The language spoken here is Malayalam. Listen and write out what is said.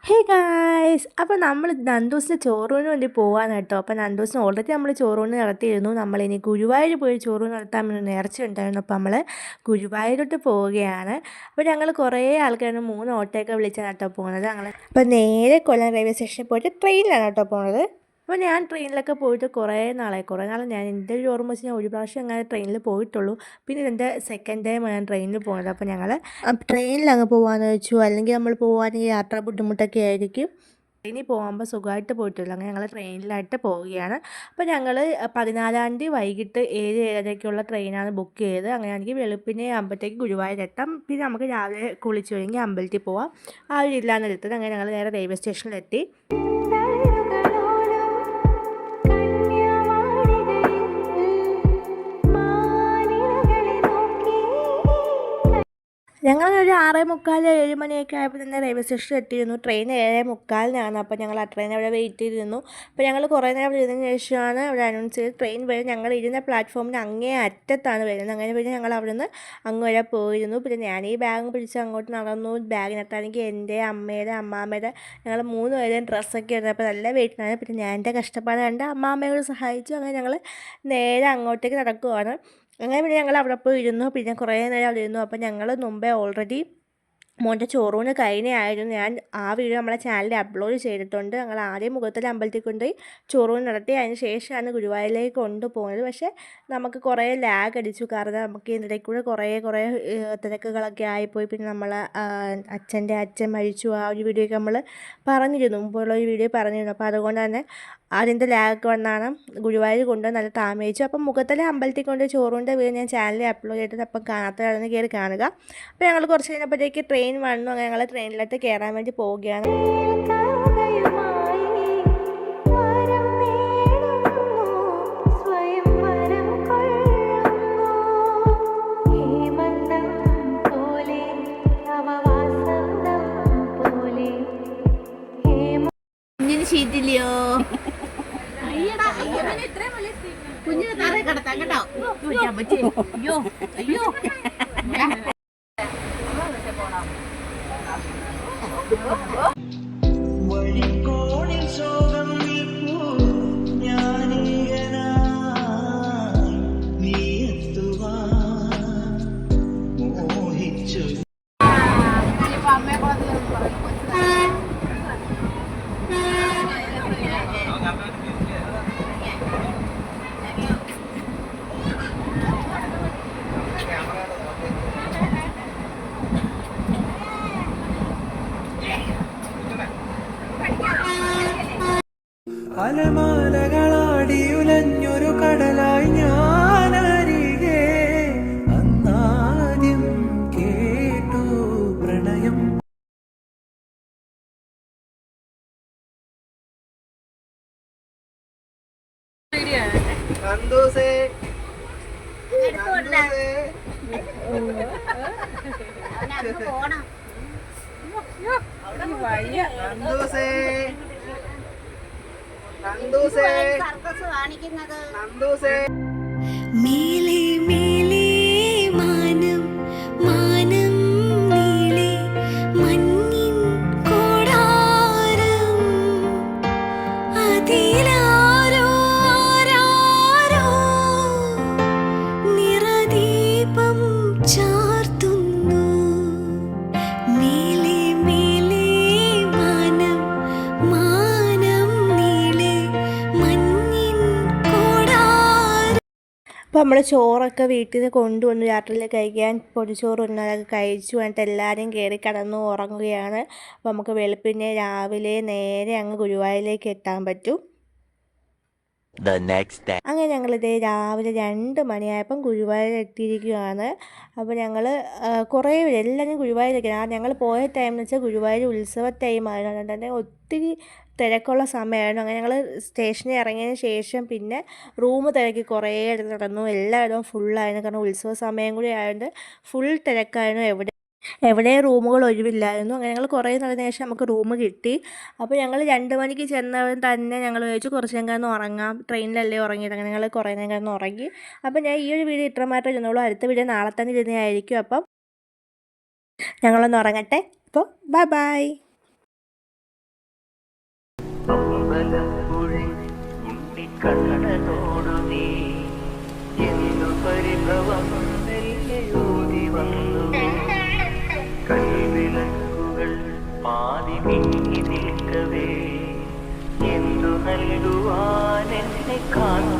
ഹേ ഗായ്സ്, അപ്പോൾ നമ്മൾ നന്ദൂസിന് ചോറൂണിന് വേണ്ടി പോകാൻ കേട്ടോ. അപ്പോൾ നന്ദൂസിന് ഓൾറെഡി നമ്മൾ ചോറൂണ് നടത്തിയിരുന്നു. നമ്മളിനി ഗുരുവായൂർ പോയി ചോറൂണ് നടത്താൻ നേർച്ച ഉണ്ടായിരുന്നു. അപ്പോൾ നമ്മൾ ഗുരുവായൂരോട്ട് പോവുകയാണ്. അപ്പോൾ ഞങ്ങൾ കുറേ ആൾക്കാരാണ് 3 ഓട്ടോയൊക്കെ വിളിച്ചാണ് കേട്ടോ പോകുന്നത്. അപ്പോൾ നേരെ കൊല്ലം റെയിൽവേ സ്റ്റേഷനിൽ പോയിട്ട് ട്രെയിനിലാണ് കേട്ടോ പോകുന്നത്. അപ്പോൾ ഞാൻ ട്രെയിനിലൊക്കെ പോയിട്ട് കുറേ നാൾ ഞാൻ എൻ്റെ ഒരു ഓർമ്മ വെച്ച് ഞാൻ ഒരു പ്രാവശ്യം അങ്ങനെ ട്രെയിനിൽ പോയിട്ടുള്ളൂ. പിന്നെ ഇതെൻ്റെ സെക്കൻഡ് ടൈം ഞാൻ ട്രെയിനിൽ പോകുന്നത്. അപ്പോൾ ഞങ്ങൾ ട്രെയിനിൽ അങ്ങ് പോകാമെന്ന് വെച്ചു. അല്ലെങ്കിൽ നമ്മൾ പോകാനെങ്കിൽ യാത്ര ബുദ്ധിമുട്ടൊക്കെ ആയിരിക്കും. ട്രെയിനിൽ പോകുമ്പോൾ സുഖമായിട്ട് പോയിട്ടുള്ളൂ. അങ്ങനെ ഞങ്ങൾ ട്രെയിനിലായിട്ട് പോവുകയാണ്. അപ്പോൾ ഞങ്ങൾ 14-ാം തീയതി വൈകിട്ട് 7-7:30ക്കുള്ള ട്രെയിനാണ് ബുക്ക് ചെയ്തത്. അങ്ങനെയാണെങ്കിൽ വെളുപ്പിനെ ആകുമ്പോഴത്തേക്ക് ഗുരുവായൂരെത്താം. പിന്നെ നമുക്ക് രാവിലെ കുളിച്ച് ഒരുങ്ങി അമ്പലത്തിൽ പോവാം. ആ ഒരു ജില്ലയാണ് എടുത്തത്. അങ്ങനെ ഞങ്ങൾ നേരെ റെയിൽവേ സ്റ്റേഷനിലെത്തി. ഞങ്ങളൊരു 6:45 7 ആയപ്പോൾ തന്നെ റെയിൽവേ സ്റ്റേഷനിൽ എത്തിയിരുന്നു. ട്രെയിൻ 7:45 അപ്പോൾ ഞങ്ങൾ ആ ട്രെയിൻ അവിടെ വെയിറ്റ് ചെയ്തിരുന്നു. അപ്പോൾ ഞങ്ങൾ കുറേ നേരം അവിടെ ഇരുന്നതിന് ശേഷമാണ് അവിടെ അനൗൺസ് ചെയ്ത് ട്രെയിൻ വരും. ഞങ്ങൾ ഇരുന്ന പ്ലാറ്റ്ഫോമിന് അങ്ങേ അറ്റത്താണ് വരുന്നത്. അങ്ങനെ പിന്നെ ഞങ്ങൾ അവിടെ നിന്ന് അങ്ങ് വരെ പോയിരുന്നു. പിന്നെ ഞാൻ ഈ ബാഗ് പിടിച്ച് അങ്ങോട്ട് നടന്നു. ബാഗിനകത്താണെങ്കിൽ എൻ്റെ അമ്മയുടെ അമ്മാമ്മയുടെ ഞങ്ങൾ 3 പേരുടെയും ഡ്രസ്സൊക്കെ ആയിരുന്നു. അപ്പോൾ നല്ല വെയിറ്റിനാണ്. പിന്നെ ഞാൻ എൻ്റെ കഷ്ടപ്പാട് കണ്ട് അമ്മാമ്മയോട് സഹായിച്ചു. അങ്ങനെ ഞങ്ങൾ നേരെ അങ്ങോട്ടേക്ക് നടക്കുവാണ്. അങ്ങനെ പിന്നെ ഞങ്ങൾ അവിടെ പോയി ഇരുന്നു. പിന്നെ കുറേ നേരം അവിടെ ഇരുന്നു. അപ്പോൾ ഞങ്ങൾ മുമ്പേ ഓൾറെഡി മോൻ്റെ ചോറൂണ് കഴിഞ്ഞായിരുന്നു. ഞാൻ ആ വീഡിയോ നമ്മളെ ചാനലിൽ അപ്ലോഡ് ചെയ്തിട്ടുണ്ട്. ഞങ്ങൾ ആദ്യം മുഖത്തല അമ്പലത്തിൽ കൊണ്ടുപോയി ചോറൂണ് നടത്തി. അതിന് ശേഷമാണ് ഗുരുവായൂരിലേക്ക് കൊണ്ടുപോകുന്നത്. പക്ഷേ നമുക്ക് കുറേ ലാഗ് അടിച്ചു. കാരണം നമുക്ക് ഇതിനിടയിൽ കൂടെ കുറേ തിരക്കുകളൊക്കെ ആയിപ്പോയി. പിന്നെ നമ്മൾ അച്ഛൻ മരിച്ചു. ആ ഒരു വീഡിയോ ഒക്കെ നമ്മൾ പറഞ്ഞിരുന്നു, മുമ്പുള്ള ഒരു വീഡിയോ പറഞ്ഞിരുന്നു. അപ്പോൾ അതുകൊണ്ട് തന്നെ അതിൻ്റെ ലാഗ് വന്നാണ് ഗുരുവായൂർ കൊണ്ടുപോയി നല്ല താമസിച്ചു. അപ്പം മുഖത്തല അമ്പലത്തിൽ കൊണ്ട് ചോറൂണിൻ്റെ വീഡിയോ ഞാൻ ചാനലിൽ അപ്ലോഡ് ചെയ്തിട്ട് അപ്പം കാണാത്തവരാണെന്ന് കയറി കാണുക. അപ്പോൾ ഞങ്ങൾ കുറച്ച് കഴിഞ്ഞപ്പോഴത്തേക്ക് ട്രെയിൻ വന്നു. അങ്ങനെ ഞങ്ങൾ ട്രെയിനിലോട്ട് കയറാൻ വേണ്ടി പോവുകയാണ്. ഷീറ്റില്ലയോ കുഞ്ഞിനെ താഴെ കിടത്താം കേട്ടോ. അയ്യോ അയ്യോ അലമാലകളാടിയുലഞ്ഞൊരു കടലായി ഞാനരികെ അന്നാദ്യം കേട്ടു പ്രണയം. നന്ദൂസേ മേലെ മേലെ മാനം മാനം നീളെ മഞ്ഞിൻ കൊടാരം അതിലാരോ ആരാരോ നിറദീപം ചാർത്തുന്നു. മേലെ മേലെ മാനം മാനം നീളെ മഞ്ഞിൻ കൊടാരം. അപ്പോൾ നമ്മൾ ചോറൊക്കെ വീട്ടിൽ നിന്ന് കൊണ്ടുവന്നു രാത്രിയിൽ കഴിക്കാൻ. പൊടിച്ചോറ് ഒന്നതൊക്കെ കഴിച്ചു. എന്നിട്ട് എല്ലാവരും കയറി കിടന്നു ഉറങ്ങുകയാണ്. അപ്പോൾ നമുക്ക് വെളുപ്പിനെ രാവിലെ നേരെ അങ്ങ് ഗുരുവായൂരിലേക്ക് എത്താൻ പറ്റും. അങ്ങനെ ഞങ്ങളിതേ രാവിലെ 2 മണിയായപ്പം ഗുരുവായൂർ എത്തിയിരിക്കുകയാണ്. അപ്പോൾ ഞങ്ങൾ കുറേ എല്ലാവരും ഗുരുവായൂരൊക്കെയാണ്. ഞങ്ങൾ പോയ ടൈം എന്ന് വെച്ചാൽ ഗുരുവായൂർ ഉത്സവ ടൈമായിരുന്നു. അതുകൊണ്ട് തന്നെ ഒത്തിരി തിരക്കുള്ള സമയമായിരുന്നു. അങ്ങനെ ഞങ്ങൾ സ്റ്റേഷനിൽ ഇറങ്ങിയതിന് ശേഷം പിന്നെ റൂം തിരക്കി കുറേ ഇടത്ത് നടന്നു. എല്ലായിടവും ഫുള്ളായിരുന്നു. കാരണം ഉത്സവ സമയം കൂടി ആയതുകൊണ്ട് ഫുൾ തിരക്കായിരുന്നു. എവിടെ റൂമുകൾ ഒഴിവില്ലായിരുന്നു. അങ്ങനെ ഞങ്ങൾ കുറേ നടന്നതിന് ശേഷം നമുക്ക് റൂം കിട്ടി. അപ്പോൾ ഞങ്ങൾ 2 മണിക്ക് ചെന്നവൻ തന്നെ ഞങ്ങൾ വിചാരിച്ചു കുറച്ച് നേരം കിടന്ന് ഉറങ്ങാം, ട്രെയിനിലല്ലേ ഉറങ്ങിയത്. അങ്ങനെ ഞങ്ങൾ കുറേ നേരം കിടന്ന് ഉറങ്ങി. അപ്പോൾ ഞാൻ ഈ ഒരു വീഡിയോ ഇത്ര മാത്രമേ ഇരുന്നുള്ളൂ. അടുത്ത വീഡിയോ നാളെ തന്നെ ഇരുന്നതായിരിക്കും. അപ്പം ഞങ്ങളൊന്ന് ഉറങ്ങട്ടെ. അപ്പോൾ ബൈ. അമ്പലപ്പുഴി ഉണ്ണിക്കണ്ണനോടു നീ എന്തു പരിഭവം നെല്ലിയോതി വന്നു കൈവിളക്കുകൾ പാതി മിന്നി നിൽക്കവേ എന്തു നൽകുവാൻ എന്നെ കാത്തു